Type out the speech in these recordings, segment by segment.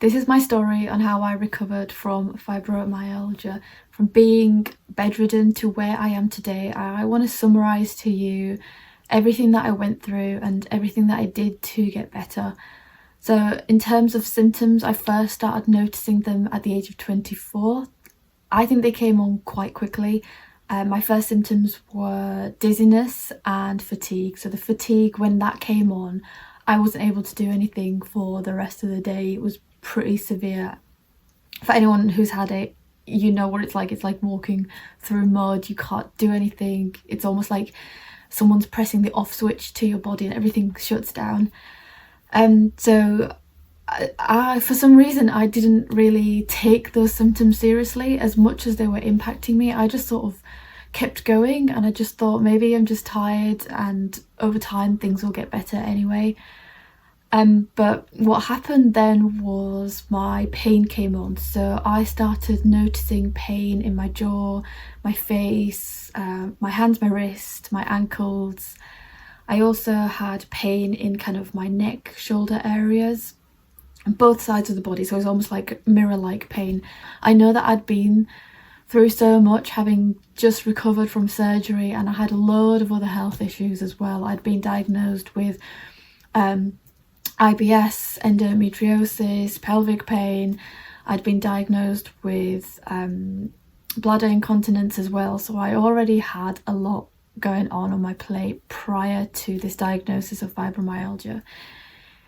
this is my story on how I recovered from fibromyalgia, from being bedridden to where I am today. I want to summarise to you everything that I went through and everything that I did to get better. So in terms of symptoms, I first started noticing them at the age of 24. I think they came on quite quickly. My first symptoms were dizziness and fatigue. So the fatigue, when that came on, I wasn't able to do anything for the rest of the day. It was pretty severe. For anyone who's had it, you know what it's like. It's like walking through mud. You can't do anything. It's almost like someone's pressing the off switch to your body and everything shuts down. So I for some reason I didn't really take those symptoms seriously as much as they were impacting me. I just sort of kept going, and I just thought maybe I'm just tired and over time things will get better anyway. But what happened then was my pain came on. So I started noticing pain in my jaw, my face, my hands, my wrist, my ankles. I also had pain in kind of my neck, shoulder areas, both sides of the body. So it was almost like mirror-like pain. I know that I'd been through so much, having just recovered from surgery, and I had a load of other health issues as well. I'd been diagnosed with IBS, endometriosis, pelvic pain. I'd been diagnosed with bladder incontinence as well. So I already had a lot going on my plate prior to this diagnosis of fibromyalgia.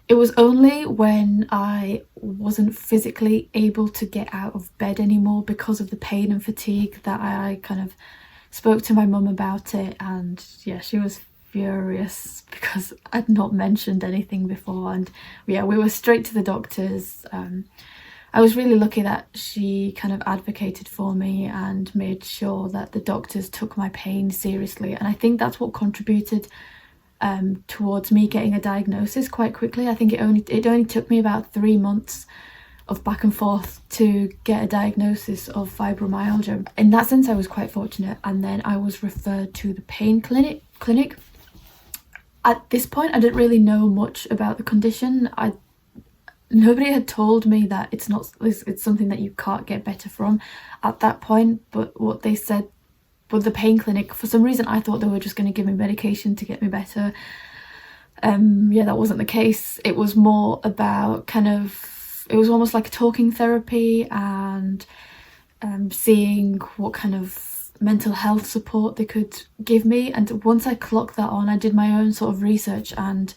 It was only when I wasn't physically able to get out of bed anymore because of the pain and fatigue that I kind of spoke to my mum about it, and yeah, she was furious because I'd not mentioned anything before. And yeah, we were straight to the doctors. I was really lucky that she kind of advocated for me and made sure that the doctors took my pain seriously, and I think that's what contributed towards me getting a diagnosis quite quickly. I think it only took me about 3 months of back and forth to get a diagnosis of fibromyalgia. In that sense, I was quite fortunate, and then I was referred to the pain clinic. At this point, I didn't really know much about the condition. Nobody had told me that it's something that you can't get better from at that point, but what they said with the pain clinic, for some reason I thought they were just going to give me medication to get me better. Yeah, that wasn't the case. It was more about it was almost like a talking therapy, and seeing what kind of mental health support they could give me. And once I clocked that on, I did my own sort of research, and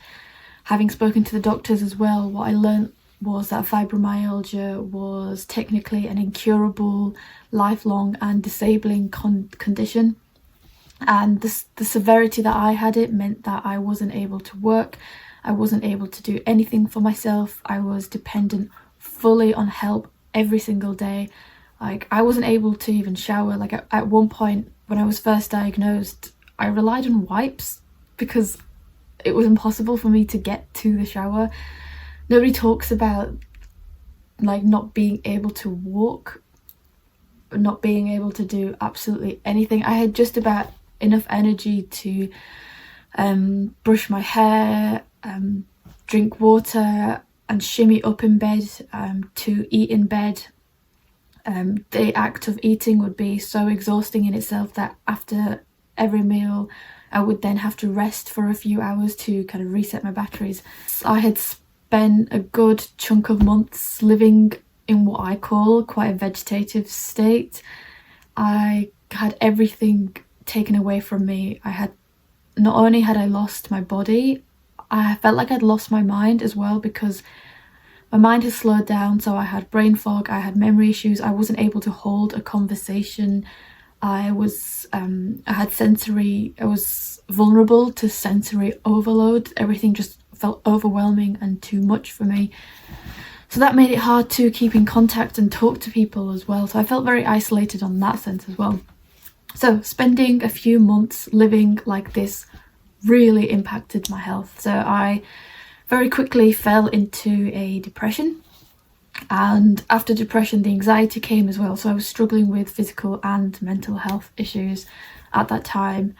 having spoken to the doctors as well, what I learned was that fibromyalgia was technically an incurable, lifelong and disabling condition. And the severity that I had it meant that I wasn't able to work, I wasn't able to do anything for myself. I was dependent fully on help every single day. Like, I wasn't able to even shower. Like, at one point when I was first diagnosed, I relied on wipes because it was impossible for me to get to the shower. Nobody talks about like not being able to walk, not being able to do absolutely anything. I had just about enough energy to brush my hair, drink water and shimmy up in bed, to eat in bed. The act of eating would be so exhausting in itself that after every meal I would then have to rest for a few hours to kind of reset my batteries. I had spent a good chunk of months living in what I call quite a vegetative state. I had everything taken away from me. Not only had I lost my body, I felt like I'd lost my mind as well, because my mind has slowed down. So I had brain fog, I had memory issues, I wasn't able to hold a conversation. I was vulnerable to sensory overload. Everything just felt overwhelming and too much for me. So that made it hard to keep in contact and talk to people as well. So I felt very isolated on that sense as well. So spending a few months living like this really impacted my health. So I very quickly fell into a depression. And after depression, the anxiety came as well. So I was struggling with physical and mental health issues at that time.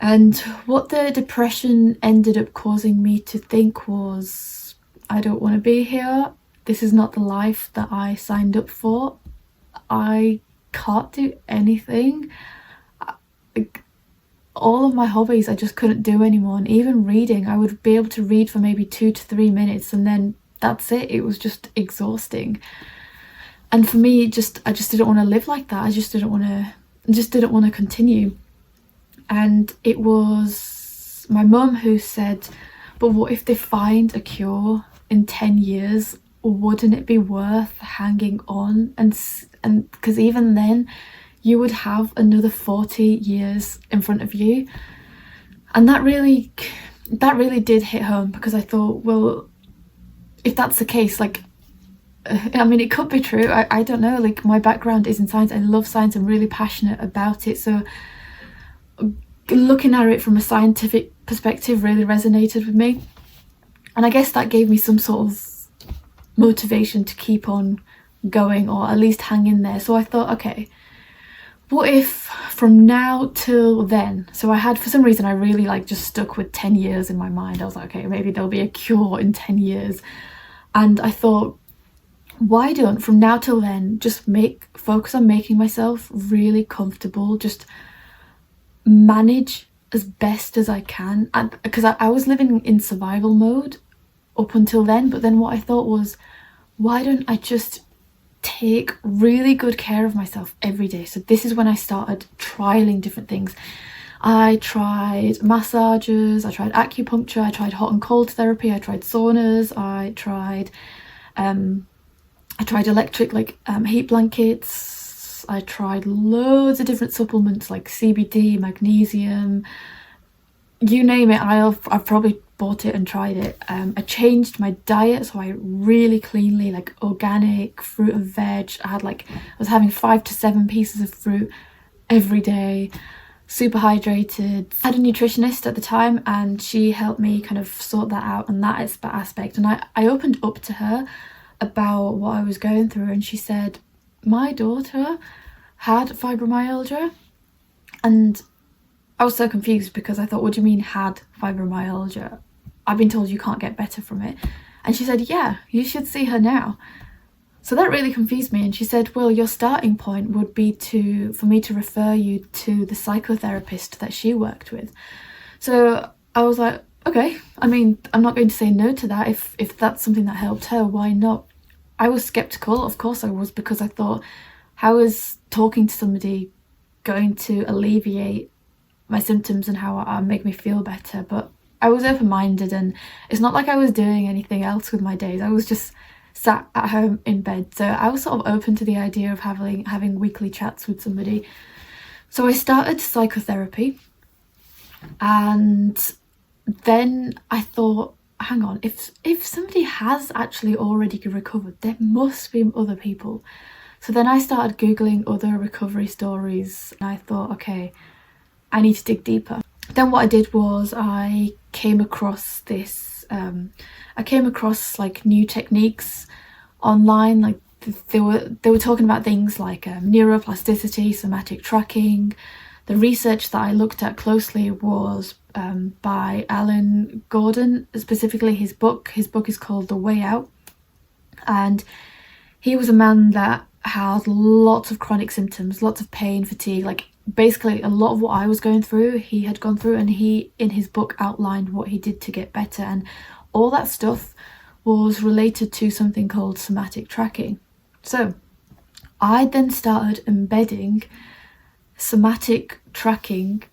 And what the depression ended up causing me to think was, I don't want to be here. this is not the life that I signed up for. I can't do anything. All of my hobbies I just couldn't do anymore, and even reading, I would be able to read for maybe 2 to 3 minutes and then that's it. It was just exhausting. And for me, I just didn't want to live like that. I just didn't want to continue. And it was my mum who said, but what if they find a cure in 10 years? Wouldn't it be worth hanging on? And because even then you would have another 40 years in front of you. And that really did hit home, because I thought, well, if that's the case, like, I mean, it could be true. I don't know, like, my background is in science. I love science. I'm really passionate about it. So looking at it from a scientific perspective really resonated with me. And I guess that gave me some sort of motivation to keep on going, or at least hang in there. So I thought, okay, what if from now till then, so I had, for some reason, I really like just stuck with 10 years in my mind. I was like, okay, maybe there'll be a cure in 10 years. And I thought, why don't, from now till then, just focus on making myself really comfortable, just manage as best as I can. And because I was living in survival mode up until then, but then what I thought was, why don't I just take really good care of myself every day? So this is when I started trialing different things. I tried massages, I tried acupuncture, I tried hot and cold therapy, I tried saunas, I tried electric, like, heat blankets. I tried loads of different supplements like CBD, magnesium, you name it. I've probably bought it and tried it. I changed my diet, so I really cleanly, like, organic fruit and veg. I was having 5 to 7 pieces of fruit every day, super hydrated. I had a nutritionist at the time, and she helped me kind of sort that out and that aspect. And I opened up to her about what I was going through, and she said, my daughter had fibromyalgia. And I was so confused, because I thought, what do you mean had fibromyalgia? I've been told you can't get better from it. And she said, yeah, you should see her now. So that really confused me. And she said, well, your starting point would be for me to refer you to the psychotherapist that she worked with. So I was like, okay, I mean, I'm not going to say no to that. If that's something that helped her, why not? I was skeptical, of course I was, because I thought, how is talking to somebody going to alleviate my symptoms and how make me feel better? But I was open-minded, and it's not like I was doing anything else with my days. I was just sat at home in bed. So I was sort of open to the idea of having weekly chats with somebody. So I started psychotherapy, and then I thought, hang on, if somebody has actually already recovered, there must be other people. So then I started Googling other recovery stories, and I thought, okay, I need to dig deeper. Then what I did was I came across like new techniques online. Like, they were talking about things like neuroplasticity, somatic tracking. The research that I looked at closely was by Alan Gordon, specifically his book. His book is called The Way Out, and he was a man that had lots of chronic symptoms, lots of pain, fatigue, like basically a lot of what I was going through he had gone through, and he in his book outlined what he did to get better, and all that stuff was related to something called somatic tracking. So I then started embedding somatic tracking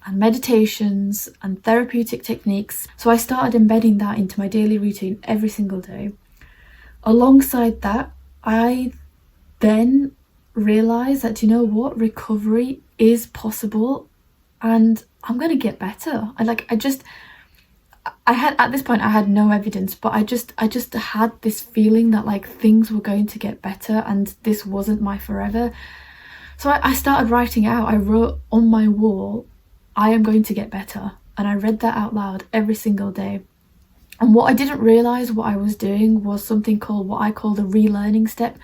and meditations and therapeutic techniques. So I started embedding that into my daily routine every single day. Alongside that, I then realized that, you know what, recovery is possible, and I'm going to get better. I had, at this point, I had no evidence, but I just had this feeling that, like, things were going to get better and this wasn't my forever. So I started writing out. I wrote on my wall, I am going to get better. And I read that out loud every single day. And what I didn't realize what I was doing was something called what I call the relearning step.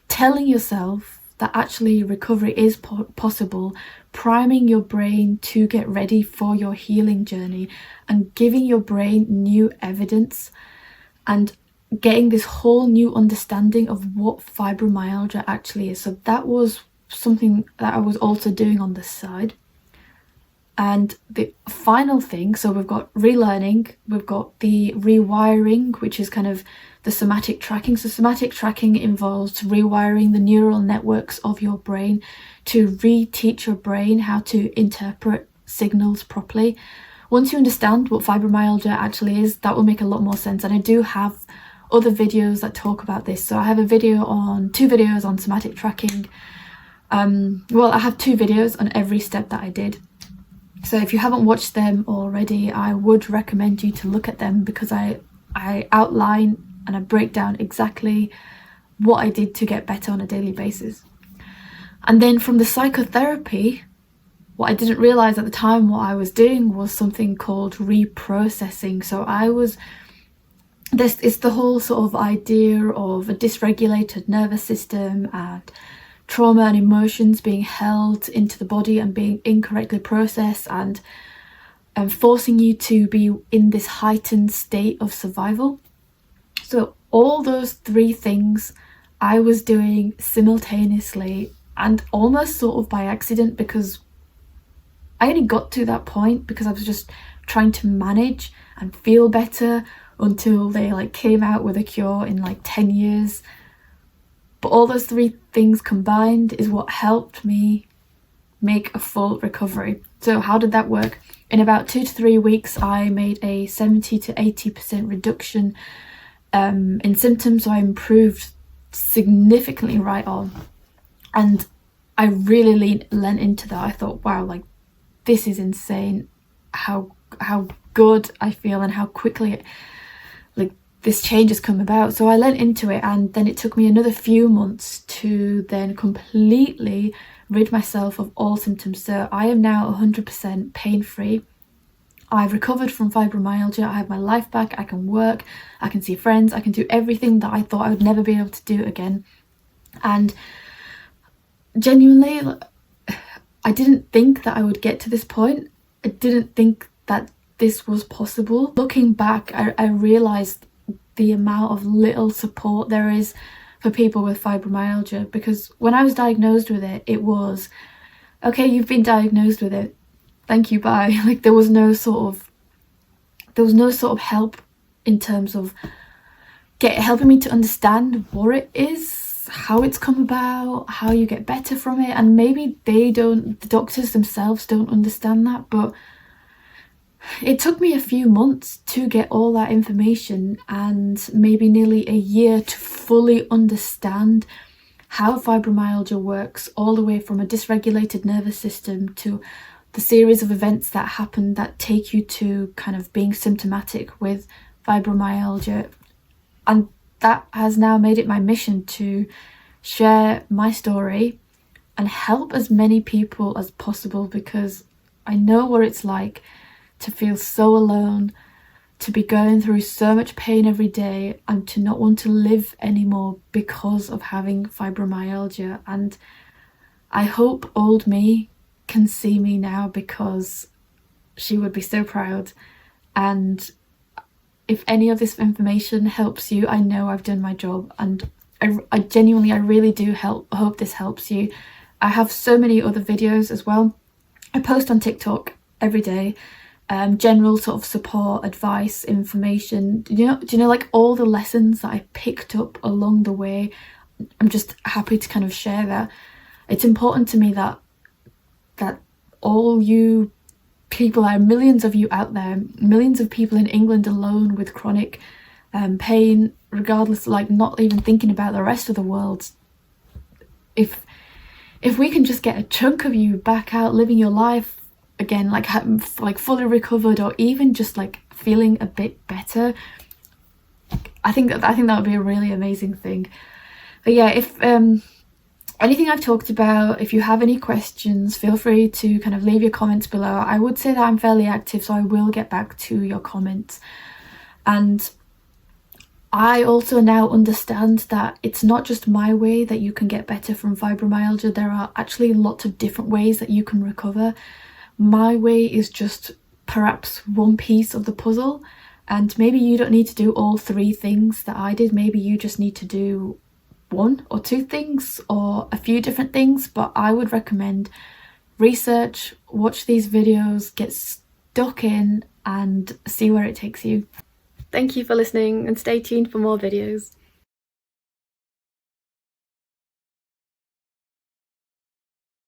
Telling yourself that actually recovery is possible, priming your brain to get ready for your healing journey, and giving your brain new evidence, and getting this whole new understanding of what fibromyalgia actually is. So that was something that I was also doing on the side. And the final thing, so we've got relearning, we've got the rewiring, which is kind of the somatic tracking. So somatic tracking involves rewiring the neural networks of your brain to reteach your brain how to interpret signals properly. Once you understand what fibromyalgia actually is, that will make a lot more sense. And I do have other videos that talk about this. So I have two videos on somatic tracking. Well, I have 2 videos on every step that I did. So if you haven't watched them already, I would recommend you to look at them, because I outline and I break down exactly what I did to get better on a daily basis. And then from the psychotherapy, what I didn't realise at the time what I was doing was something called reprocessing. So this is the whole sort of idea of a dysregulated nervous system and trauma and emotions being held into the body and being incorrectly processed, and forcing you to be in this heightened state of survival. So all those 3 things I was doing simultaneously, and almost sort of by accident, because I only got to that point because I was just trying to manage and feel better until they came out with a cure in 10 years. But all those 3 things combined is what helped me make a full recovery. So how did that work? In about 2 to 3 weeks, I made a 70 to 80% reduction in symptoms. So I improved significantly right on. And I really lent into that. I thought, wow, this is insane how good I feel and how quickly this change has come about. So I lent into it, and then it took me another few months to then completely rid myself of all symptoms. So I am now 100% pain-free. I've recovered from fibromyalgia. I have my life back. I can work, I can see friends, I can do everything that I thought I would never be able to do again. And genuinely, I didn't think that I would get to this point. I didn't think that this was possible. Looking back, I realised the amount of little support there is for people with fibromyalgia, because when I was diagnosed with it, it was, okay, you've been diagnosed with it, thank you, bye. There was no sort of help in terms of helping me to understand what it is, how it's come about, how you get better from it. And maybe the doctors themselves don't understand that, but it took me a few months to get all that information, and maybe nearly a year to fully understand how fibromyalgia works, all the way from a dysregulated nervous system to the series of events that happen that take you to kind of being symptomatic with fibromyalgia. And that has now made it my mission to share my story and help as many people as possible, because I know what it's like to feel so alone, to be going through so much pain every day, and to not want to live anymore because of having fibromyalgia. And I hope old me can see me now, because she would be so proud. And if any of this information helps you, I know I've done my job, and I genuinely, I really do hope this helps you. I have so many other videos as well. I post on TikTok every day. General sort of support, advice, information. Do you know all the lessons that I picked up along the way? I'm just happy to kind of share that. It's important to me that all you people, there are millions of you out there, millions of people in England alone with chronic pain, regardless, not even thinking about the rest of the world. If we can just get a chunk of you back out living your life again, fully recovered, or even just feeling a bit better, I think that would be a really amazing thing. But yeah, if anything I've talked about, if you have any questions, feel free to kind of leave your comments below. I would say that I'm fairly active, so I will get back to your comments. And I also now understand that it's not just my way that you can get better from fibromyalgia. There are actually lots of different ways that you can recover. My way is just perhaps one piece of the puzzle, And maybe you don't need to do all 3 things that I did. Maybe you just need to do 1 or 2 things or a few different things, but I would recommend research, watch these videos, get stuck in and see where it takes you. Thank you for listening and stay tuned for more videos.